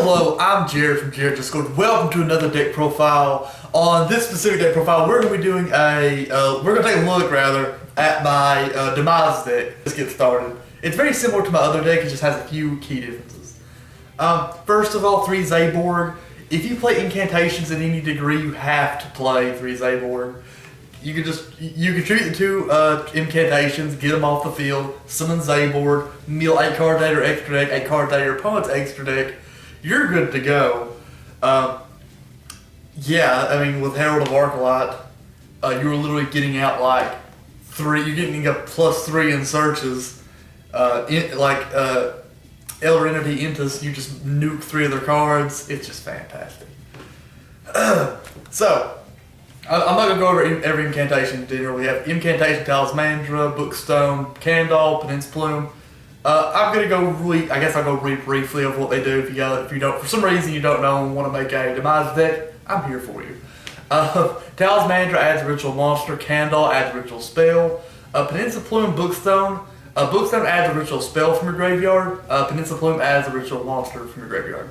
Hello, I'm Jared from Jared Discord. Welcome to another deck profile. On this specific deck profile, we're going to be doing we're going to take a look rather at my Demise deck. Let's get started. It's very similar to my other deck, it just has a few key differences. First of all, 3 Zaborg. If you play incantations in any degree, you have to play 3 Zaborg. You contribute the 2 incantations, get them off the field, summon Zaborg, mill 8 card day or extra deck, 8 card day or opponent's extra deck. You're good to go. Yeah, I mean, with Herald of Arclight, you're literally getting out like 3, you're getting a +3 in searches. Elder Entity Intus, you just nuke 3 of their cards. It's just fantastic. So, I'm not going to go over every incantation dinner. We have Impcantation, Talismandra, Bookstone, Candle, Peninsula Plume. I'm going to go I'll go really briefly of what they do. If you don't, for some reason you don't know and want to make a Demise deck, I'm here for you. Talismandra adds a ritual monster, Candle adds a ritual spell, Peninsula Plume, Bookstone. Bookstone adds a ritual spell from your graveyard, Peninsula Plume adds a ritual monster from your graveyard.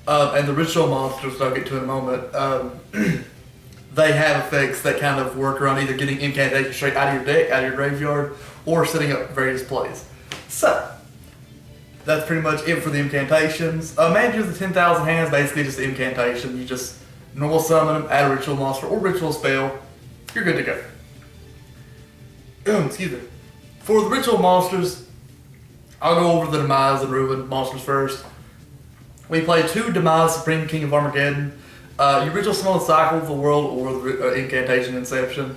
And the ritual monsters I'll get to in a moment, they have effects that kind of work around either getting incantation straight out of your deck, out of your graveyard, or setting up various plays. So, that's pretty much it for the incantations. Manager of the 10,000 hands, basically just the incantation. You just normal summon them, add a ritual monster or ritual spell, you're good to go. Excuse me. For the ritual monsters, I'll go over the Demise and Ruin monsters first. We play 2 Demise, Supreme King of Armageddon. Your ritual summon Cycle of the World or the Incantation Inception.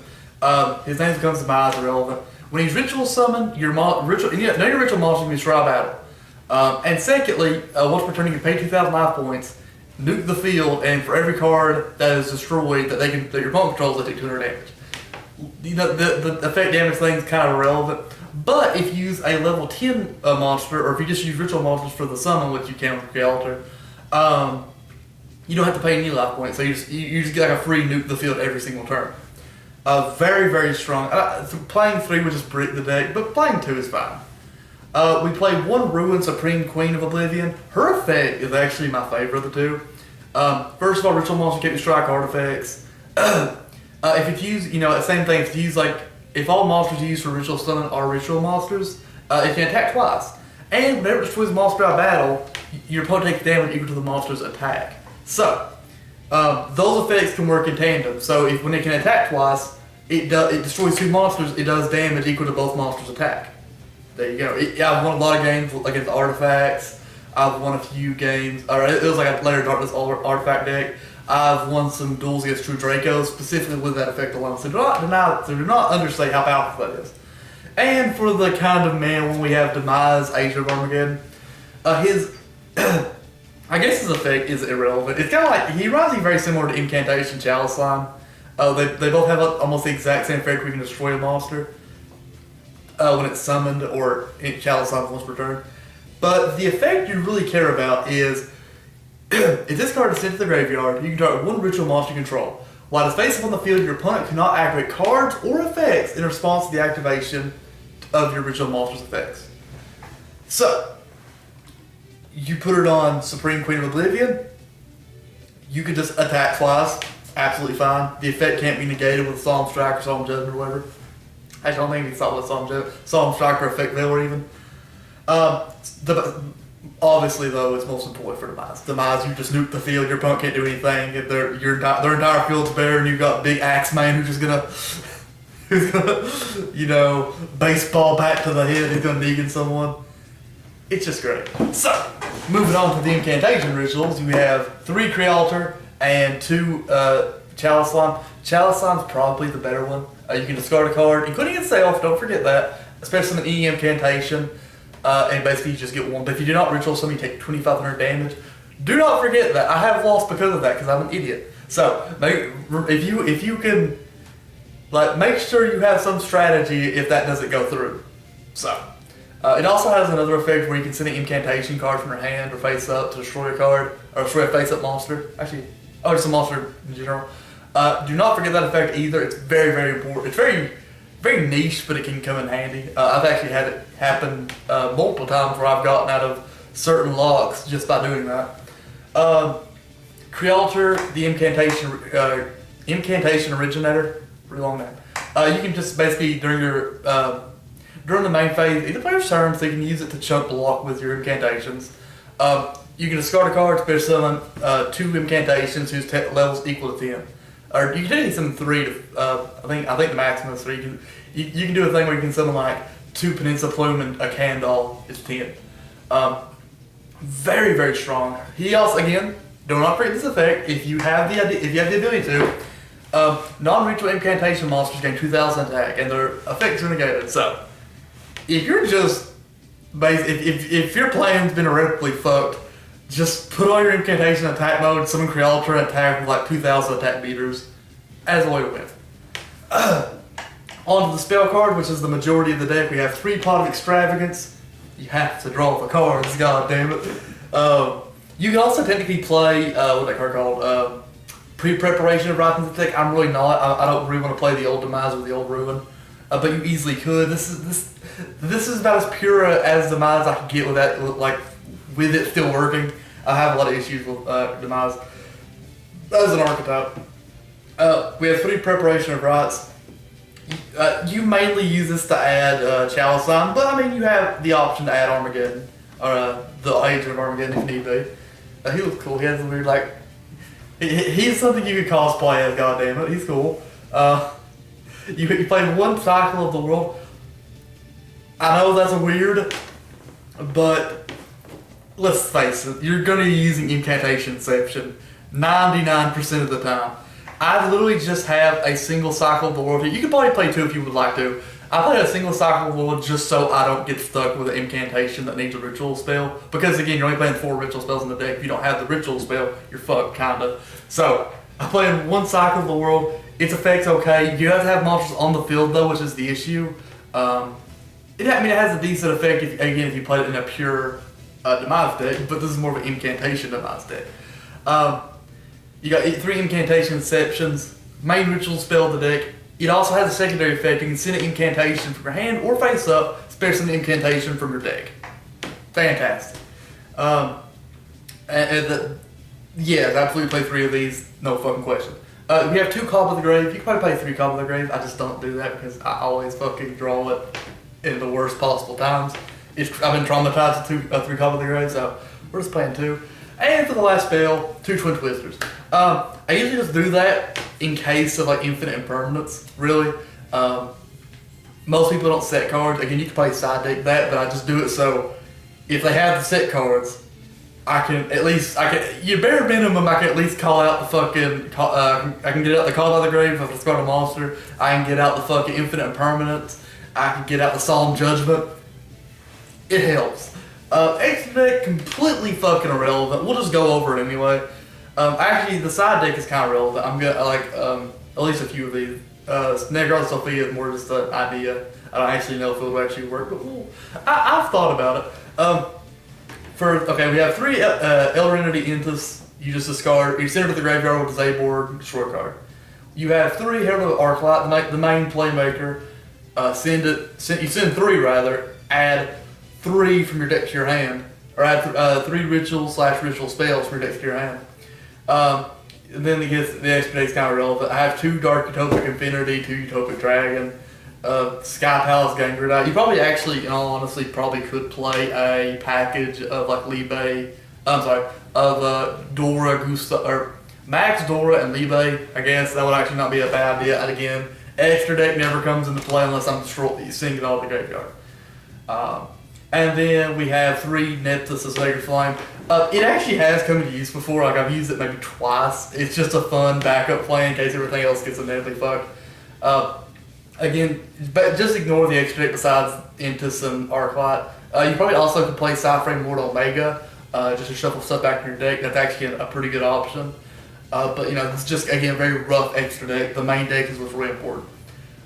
His name becomes Demise irrelevant. When he's ritual summoned, none of your ritual monsters can be Shrine Battle. And secondly, once per turn you can pay 2,000 life points, nuke the field, and for every card that is destroyed that your opponent controls, they take 200 damage. You know, the effect damage thing is kind of irrelevant. But if you use a level 10 monster, or if you just use ritual monsters for the summon, which you can with Creator, you don't have to pay any life points. So you just get like a free nuke the field every single turn. Very, very strong. Playing 3 would just break the deck, but playing 2 is fine. We play 1 Ruin Supreme Queen of Oblivion. Her effect is actually my favorite of the 2. First of all, ritual monsters can't strike artifacts. If it's used, same thing. If you use if all monsters you use for ritual summon are ritual monsters, it can attack twice. And whenever it destroys a monster out of battle, your opponent takes damage equal to the monster's attack. So, those effects can work in tandem. So when it can attack twice, it destroys 2 monsters, it does damage equal to both monsters' attack. There you go. I've won a lot of games against artifacts. I've won a few games, it was like a Layer of Darkness artifact deck. I've won some duels against True Dracos, specifically with that effect alone. So do not understate how powerful that is. And for the kind of man when we have Demise, Age of Armageddon, I guess his effect is irrelevant. It's kind of like, he reminds me very similar to Incantation, Chalice Slime. They both have almost the exact same effect where you can destroy a monster when it's summoned, or Chalice Slime once per turn. But the effect you really care about is, if this card is sent to the graveyard, you can target 1 ritual monster you control. While it's face up on the field, your opponent cannot activate cards or effects in response to the activation of your ritual monster's effects. So, you put it on Supreme Queen of Oblivion, you can just attack twice, absolutely fine. The effect can't be negated with Solemn Strike or Solemn Judgment or whatever. Actually, I don't think it's not with Solemn Strike or Effect Veil or even. Obviously, though, it's most important for Demise. Demise, you just nuke the field, your opponent can't do anything. If their entire field's bare, and you've got big Axeman who's gonna, baseball bat to the head, he's gonna Negan someone. It's just great. So, moving on to the incantation rituals, we have 3 Creator and 2 Chalice Slime. Chalice Slime's probably the better one. You can discard a card, including itself, don't forget that, especially in any incantation. And basically you just get 1. But if you do not ritual summon, you take 2,500 damage. Do not forget that. I have lost because of that, because I'm an idiot. So, if you can, make sure you have some strategy if that doesn't go through. So, it also has another effect where you can send an incantation card from your hand or face up to destroy a card, or destroy a face up monster. Actually, just a monster in general. Do not forget that effect either. It's very, very important. It's very niche, but it can come in handy. I've actually had it happen multiple times where I've gotten out of certain locks just by doing that. Creator, the Incantation Originator, pretty long name. You can just basically during the main phase, either play your turn, so you can use it to chunk block with your incantations. You can discard a card, special summon 2 incantations whose levels equal to 10. Or you can take some 3 to I think the maximum is 3. You can do a thing where you can summon like 2 Peninsula Plume and a Candle is 10. Very, very strong. He also, again, do not forget this effect. If you have the ability to, non-ritual incantation monsters gain 2,000 attack, and their effects are negated. So, if you're just if your plan's been erratically fucked, just put all your incantation in attack mode, summon Creator, and attack with like 2,000 attack beaters as a way to win. On to the spell card, which is the majority of the deck. We have 3 Pot of Extravagance. You have to draw the cards, god damn it. You can also technically play, what's that card called? Pre-preparation of Wrath in the deck. I'm really not. I don't really want to play the old Demise or the old Ruin. But you easily could. This is about as pure as Demise I can get with that, like, with it still working. I have a lot of issues with Demise. As an archetype. We have 3 Preparation of Rites. You mainly use this to add Chalice Sign, but I mean you have the option to add Armageddon, or the Agent of Armageddon if need be. He looks cool. He has a weird like. He's something you could cosplay as. Goddammit, he's cool. You play 1 cycle of the world. I know that's weird, but let's face it, you're gonna be using Incantation Inception 99% of the time. I literally just have a single cycle of the world here. You could probably play 2 if you would like to. I play a single cycle of the world just so I don't get stuck with an incantation that needs a ritual spell. Because again, you're only playing 4 ritual spells in the deck. If you don't have the ritual spell, you're fucked, kinda. So, I play 1 cycle of the world. Its effect's okay. You have to have monsters on the field though, which is the issue. It has a decent effect if you play it in a pure Demise deck, but this is more of an Incantation Demise deck. You got 3 Incantation Inceptions, main ritual spell of the deck. It also has a secondary effect. You can send an incantation from your hand or face up, special an incantation from your deck. Fantastic. Absolutely play 3 of these, no fucking question. We have 2 Call of the Grave. You can probably play 3 Call of the Grave. I just don't do that because I always fucking draw it in the worst possible times. I've been traumatized with 3 Call of the Grave, so we're just playing 2. And for the last spell, 2 Twin Twisters. I usually just do that in case of like infinite impermanence, really. Most people don't set cards. Again, you can play side deck that, but I just do it so if they have the set cards, you bare minimum, I can at least call out the fucking, I can get out the Call by the Grave if I discard a monster. I can get out the fucking infinite impermanence. I can get out the Solemn Judgment. It helps. Extra deck, completely fucking irrelevant. We'll just go over it anyway. Actually, the side deck is kind of relevant. I'm gonna at least a few of these. Negra Sophia is more just an idea. I don't actually know if it will actually work, but I've thought about it. We have 3 Elder Entity Intus. You just discard. You send it to the graveyard with a board, destroy a card. You have 3 Herald of Arclight, the main playmaker. You send 3 rather. Add 3 from your deck to your hand, or add 3 ritual/ritual spells from your deck to your hand. And then the extra deck's kind of relevant. I have 2 Dark Utopic Infinity, 2 Utopic Dragon, Sky Palace Gangrenite. You probably actually, in all honesty, probably could play a package of like Dora, Gusta, or Max, Dora, and Libe. I guess that would actually not be a bad idea. And again, extra deck never comes into play unless I'm singing it all to the graveyard. And then we have 3 Nephthys of Sacred Flame. It actually has come into use before. Like I've used it maybe twice. It's just a fun backup play in case everything else gets inevitably fucked. Again, but just ignore the extra deck besides Intus and Arclight. You probably also could play Cyframe Mortal Omega, just to shuffle stuff back in your deck. That's actually a pretty good option. But it's just again very rough extra deck. The main deck is what's really important.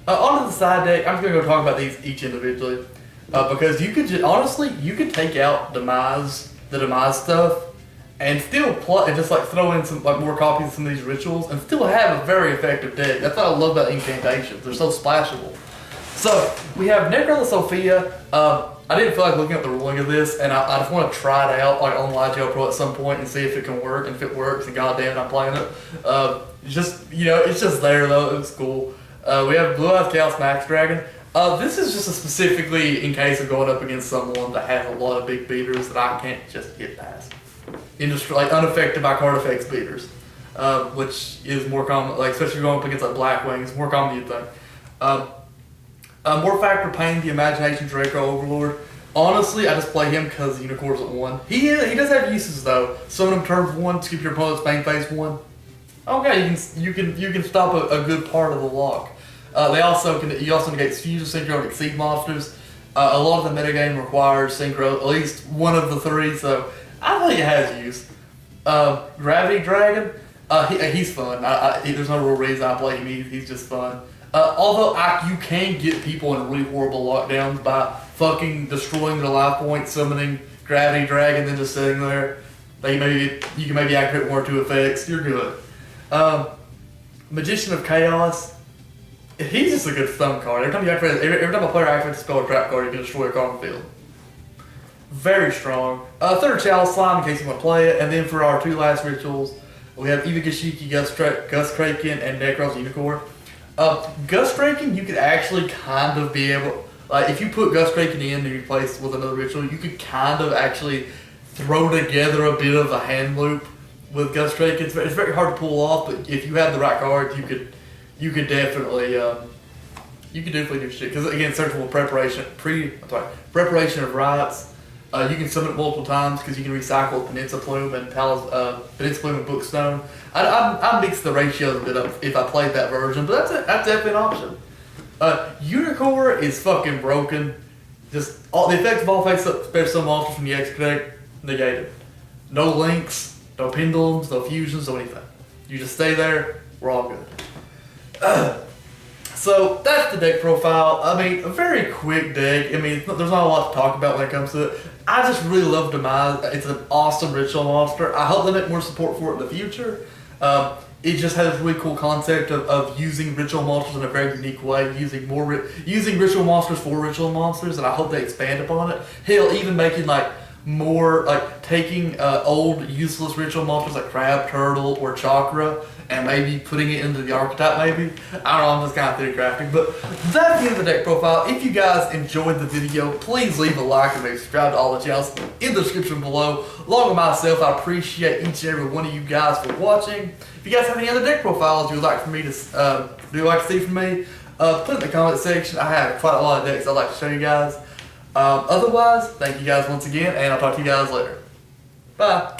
On to the side deck. I'm just gonna go talk about these each individually. Because you could you could take out the Demise stuff, and still play, and just like throw in some like more copies of some of these rituals, and still have a very effective deck. That's what I love about incantations. They're so splashable. So we have Necro Sophia. I didn't feel like looking up the ruling of this, and I just want to try it out like on YGL Pro at some point and see if it can work. And if it works, and goddamn, I'm playing it. Just it's just there though. It was cool. We have Blue Eyes Chaos Max Dragon. This is just specifically in case of going up against someone that has a lot of big beaters that I can't just get past. Like unaffected by card effects beaters, which is more common. Like especially going up against like Blackwing, it's more common than you think. More Factor Pain, the Imagination Draco Overlord. Honestly, I just play him because Unicorn's at 1. He does have uses though. Summon him turn 1, skip your opponent's main phase 1. Okay, you can stop a good part of the lock. You also negate Fusion, Synchro, and Exceed monsters. A lot of the metagame requires Synchro, at least one of the 3, so I think it has use. Gravity Dragon, he's fun. There's no real reason I play him. He's just fun. Although you can get people in really horrible lockdowns by fucking destroying their life points, summoning Gravity Dragon, then just sitting there. You can maybe activate 1 or 2 effects. You're good. Magician of Chaos. He's just a good stun card. Every time a player activates a spell or trap card, you can destroy a card on the field. Very strong. Third Chalice Slime in case you want to play it. And then for our 2 last rituals, we have Eva Gashiki, Gus Kraken, and Necros Unicorn. Gus Kraken, you could actually kind of be able, like if you put Gus Kraken in and replace with another ritual, you could kind of actually throw together a bit of a hand loop with Gus Kraken. It's very hard to pull off, but if you have the right cards, you could definitely do shit. Because again, searchable preparation of rites. You can summon it multiple times because you can recycle Peninsula Plume and Peninsula Plume and Bookstone. I mix the ratios a bit up if I played that version, but that's definitely an option. Unicorn is fucking broken. Just all the effects of all face up special summon monsters from the X deck negated. No links, no pendulums, no fusions, no anything. You just stay there. We're all good. So that's the deck profile. I mean, a very quick deck. I mean, there's not a lot to talk about when it comes to it. I just really love Demise. It's an awesome ritual monster. I hope they make more support for it in the future. It just has a really cool concept of using ritual monsters in a very unique way, using ritual monsters for ritual monsters, and I hope they expand upon it. Hell, even making more taking old useless ritual monsters like Crab, Turtle, or Chakra, and maybe putting it into the archetype maybe. I don't know, I'm just kind of theory crafting. But that's the end of the deck profile. If you guys enjoyed the video, please leave a like and maybe subscribe to all the channels in the description below. Along with myself, I appreciate each and every one of you guys for watching. If you guys have any other deck profiles you would like for me to see from me, put it in the comment section. I have quite a lot of decks I'd like to show you guys. Otherwise, thank you guys once again, and I'll talk to you guys later. Bye.